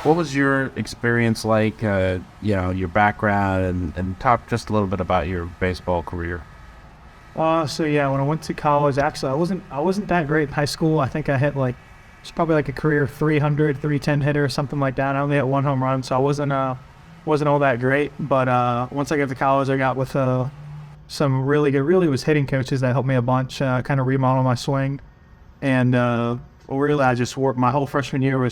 What was your experience like, your background, and talk just a little bit about your baseball career? So yeah, when I went to college, actually, I wasn't that great in high school. I think I hit it's probably like a career 310 hitter or something like that. I only hit one home run, so I wasn't all that great. But once I got to college, I got with some really good, really was hitting coaches that helped me a bunch, kind of remodel my swing. And really, I just worked my whole freshman year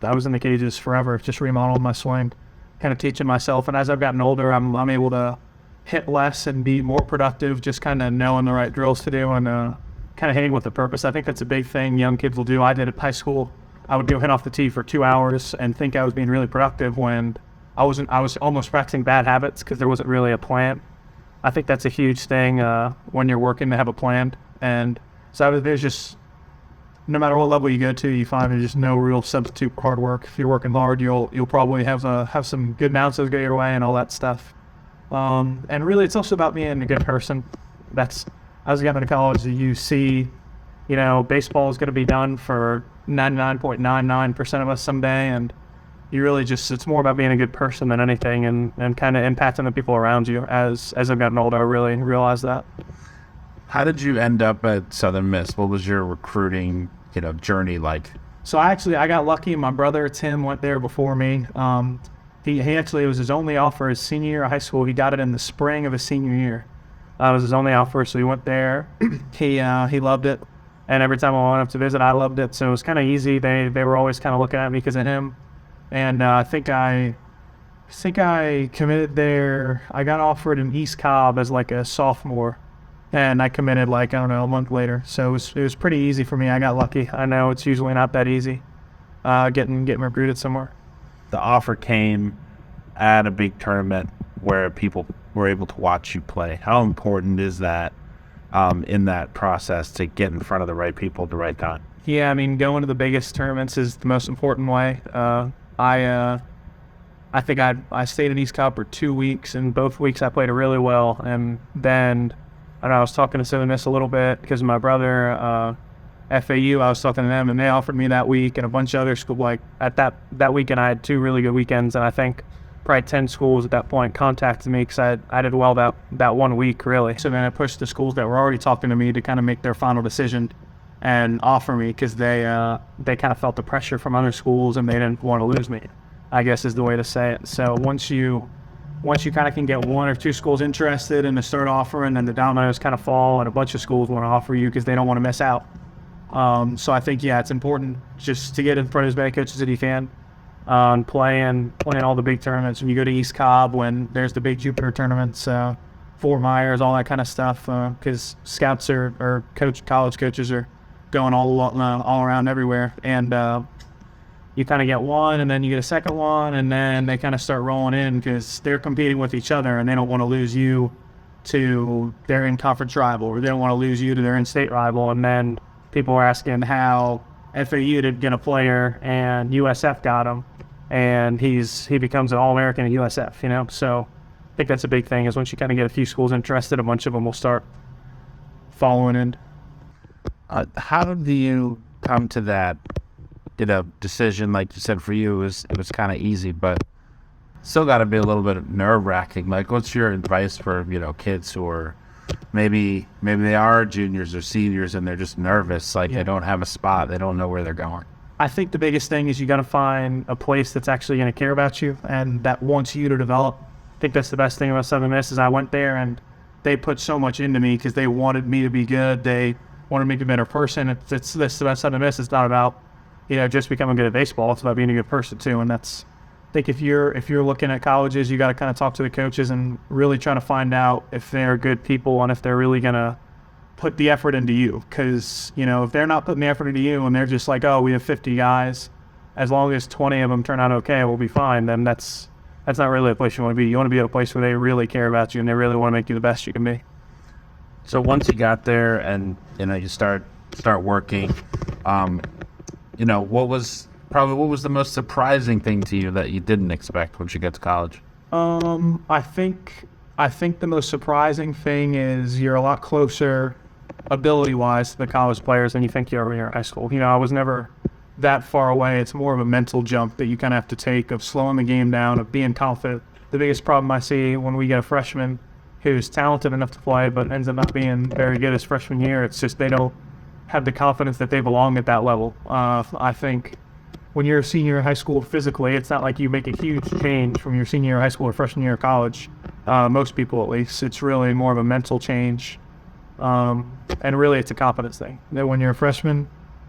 I was in the cages forever, just remodeling my swing, kind of teaching myself. And as I've gotten older, I'm able to hit less and be more productive, just kind of knowing the right drills to do and kind of hitting with a purpose. I think that's a big thing young kids will do. I did at high school. I would go hit off the tee for 2 hours and think I was being really productive when I wasn't. I was almost practicing bad habits because there wasn't really a plan. I think that's a huge thing when you're working to have a plan. And so there's just, no matter what level you go to, you find there's just no real substitute for hard work. If you're working hard, you'll probably have some good bounces go your way and all that stuff. And really, it's also about being a good person. As I got into college, you see, baseball is going to be done for 99.99% of us someday, and you really it's more about being a good person than anything, and kind of impacting the people around you. As I've gotten older, I really realized that. How did you end up at Southern Miss? What was your recruiting, journey like? So I got lucky. My brother Tim went there before me. He actually, it was his only offer his senior year of high school. He got it in the spring of his senior year. It was his only offer, so he went there. He loved it, and every time I went up to visit, I loved it. So it was kind of easy. They were always kind of looking at me because of him, and I think I committed there. I got offered in East Cobb as like a sophomore. And I committed a month later. So it was pretty easy for me. I got lucky. I know it's usually not that easy getting recruited somewhere. The offer came at a big tournament where people were able to watch you play. How important is that in that process to get in front of the right people at the right time? Yeah, I mean, going to the biggest tournaments is the most important way. I think I stayed in East Cobb for 2 weeks, and both weeks I played it really well. And then I was talking to Southern Miss a little bit because of my brother, FAU. I was talking to them, and they offered me that week, and a bunch of other schools. At that weekend, I had 2 really good weekends, and I think probably 10 schools at that point contacted me because I did well that 1 week, really. So then I pushed the schools that were already talking to me to kind of make their final decision and offer me because they kind of felt the pressure from other schools, and they didn't want to lose me, I guess is the way to say it. So once you kind of can get 1 or 2 schools interested and they start offering, then the dominoes kind of fall, and a bunch of schools want to offer you because they don't want to miss out. So I think, it's important just to get in front of as many coaches as you can, playing all the big tournaments. When you go to East Cobb, when there's the big Jupiter tournaments, Fort Myers, all that kind of stuff, because scouts or college coaches are going all around everywhere. And you kind of get one, and then you get a second one, and then they kind of start rolling in because they're competing with each other, and they don't want to lose you to their in-conference rival, or they don't want to lose you to their in-state rival. And then people are asking how FAU did get a player and USF got him, and he becomes an All-American at USF, So I think that's a big thing is once you kind of get a few schools interested, a bunch of them will start following in. How do you come to that? Decision, like you said, for you it was kind of easy, but still got to be a little bit nerve-wracking. Like, what's your advice for kids who are maybe they are juniors or seniors and they're just nervous, they don't have a spot, they don't know where they're going? I think the biggest thing is you got to find a place that's actually going to care about you and that wants you to develop. I think that's the best thing about Southern Miss is I went there and they put so much into me because they wanted me to be good. They wanted me to be a better person. It's about Southern Miss. It's not about just becoming good at baseball. It's about being a good person too. And that's, I think if you're looking at colleges, you got to kind of talk to the coaches and really try to find out if they're good people and if they're really going to put the effort into you. Because, if they're not putting the effort into you and they're just like, oh, we have 50 guys, as long as 20 of them turn out okay, we'll be fine, then that's that's not really a place you want to be. You want to be at a place where they really care about you and they really want to make you the best you can be. So once you got there and you start working, what was the most surprising thing to you that you didn't expect once you get to college? I think the most surprising thing is you're a lot closer ability-wise to the college players than you think you are when you're in high school. I was never that far away. It's more of a mental jump that you kind of have to take of slowing the game down, of being confident. The biggest problem I see when we get a freshman who's talented enough to play but ends up not being very good his freshman year, it's just they don't have the confidence that they belong at that level. I think when you're a senior in high school physically, it's not like you make a huge change from your senior year of high school or freshman year of college. Most people, at least. It's really more of a mental change. And really, it's a confidence thing. That when you're a freshman,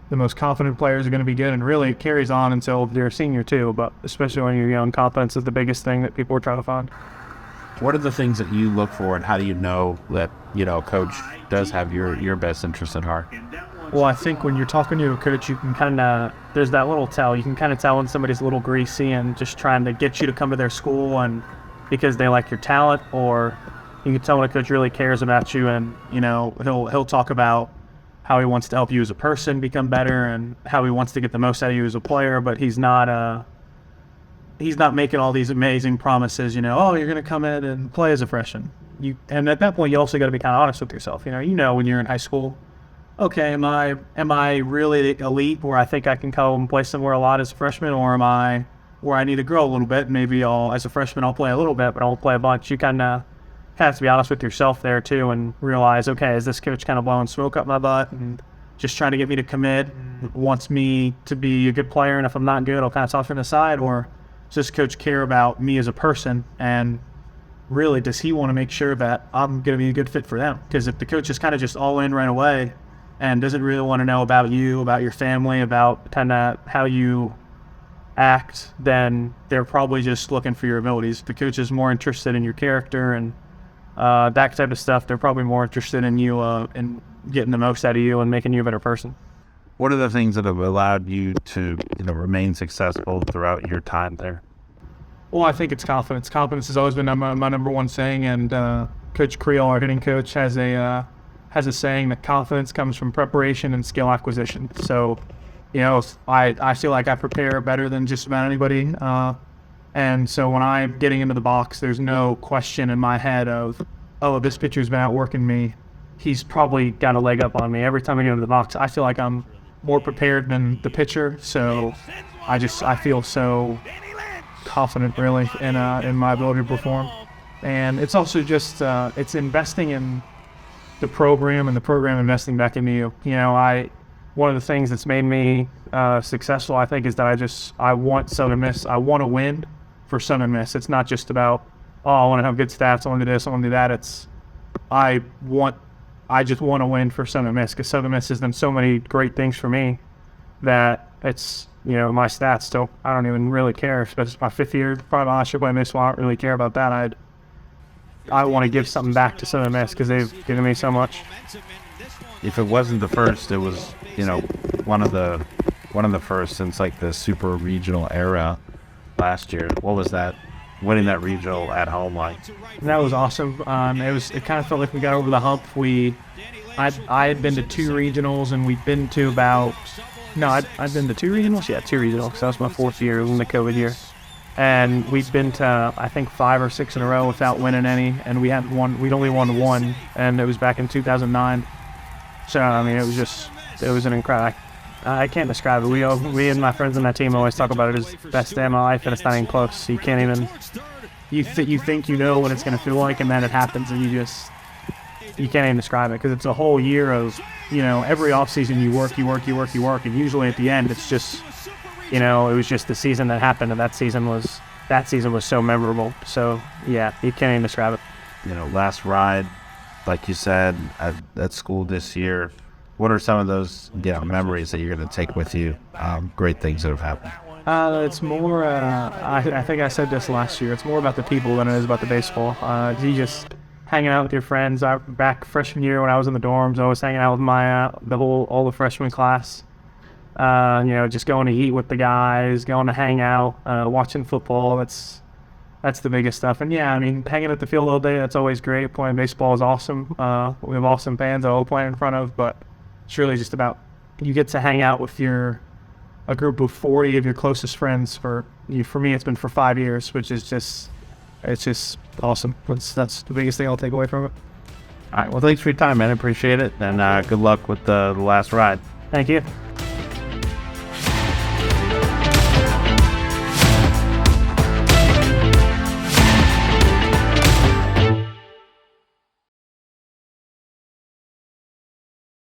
the most confident players are going to be good, and really it carries on until you're a senior too. But especially when you're young, confidence is the biggest thing that people are trying to find. What are the things that you look for, and how do you know that a coach does have your best interest at heart? Well, I think when you're talking to a coach, you can kind of, there's that little tell. You can kind of tell when somebody's a little greasy and just trying to get you to come to their school and because they like your talent, or you can tell when a coach really cares about you and, he'll talk about how he wants to help you as a person become better and how he wants to get the most out of you as a player, but he's not making all these amazing promises, oh, you're going to come in and play as a freshman. And at that point, you also got to be kind of honest with yourself. When you're in high school, okay, am I really elite where I think I can come and play somewhere a lot as a freshman, or am I where I need to grow a little bit? Maybe as a freshman, I'll play a little bit, but I won't play a bunch. You kind of have to be honest with yourself there too and realize, okay, is this coach kind of blowing smoke up my butt and just trying to get me to commit, wants me to be a good player, and if I'm not good, I'll kind of toss it aside, or does this coach care about me as a person, and really, does he want to make sure that I'm going to be a good fit for them? Because if the coach is kind of just all in right away and doesn't really want to know about you, about your family, about kind of how you act, then they're probably just looking for your abilities. If the coach is more interested in your character and that type of stuff, they're probably more interested in you and getting the most out of you and making you a better person. What are the things that have allowed you to remain successful throughout your time there? Well, I think it's confidence. Confidence has always been my number one saying, and Coach Creel, our hitting coach, has a saying that confidence comes from preparation and skill acquisition. So, I feel like I prepare better than just about anybody. And so when I'm getting into the box, there's no question in my head of, oh, this pitcher's been outworking me. He's probably got a leg up on me. Every time I get into the box, I feel like I'm more prepared than the pitcher. So I feel so confident, really, in my ability to perform. And it's also just it's investing in the program and the program investing back into you. One of the things that's made me successful, I think, is that I want Southern Miss. I want to win for Southern Miss. It's not just about, oh, I want to have good stats, I want to do this, I want to do that. It's I just want to win for Southern Miss, because Southern Miss has done so many great things for me that it's, my stats still, I don't even really care. Especially my fifth year, probably I should play Miss, well, I don't really care about that. I want to give something back to Southern Miss because they've given me so much. If it wasn't the first, it was, one of the first since like the super regional era last year. What was that? Winning that regional at home like? That was awesome. It kind of felt like we got over the hump. I had been to two regionals, and we'd been to I'd been to two regionals. Yeah, two regionals. That was my fourth year in the COVID year, and we'd been to I think 5 or 6 in a row without winning any, and we'd only won one, and it was back in 2009. So it was an incredible. I can't describe it. We and my friends on that team always talk about it as best day of my life, and it's not even close. You can't even. You think you know what it's going to feel like, and then it happens, and you can't even describe it, because it's a whole year of every offseason you work, and usually at the end it's just it was just the season that happened, and that season was so memorable. So yeah, you can't even describe it. Last ride, like you said, at school this year. What are some of those memories that you're going to take with you? Great things that have happened. It's more. I think I said this last year. It's more about the people than it is about the baseball. You just hanging out with your friends. Back freshman year when I was in the dorms, I was hanging out with my all the freshman class. Just going to eat with the guys, going to hang out, watching football. that's the biggest stuff. And yeah, I mean, hanging at the field all day, that's always great. Playing baseball is awesome. We have awesome fans that we'll play in front of, but it's really just about, you get to hang out with a group of 40 of your closest friends for me, it's been for 5 years, which is it's just awesome. That's the biggest thing I'll take away from it. All right. Well, thanks for your time, man. I appreciate it. And good luck with the last ride. Thank you.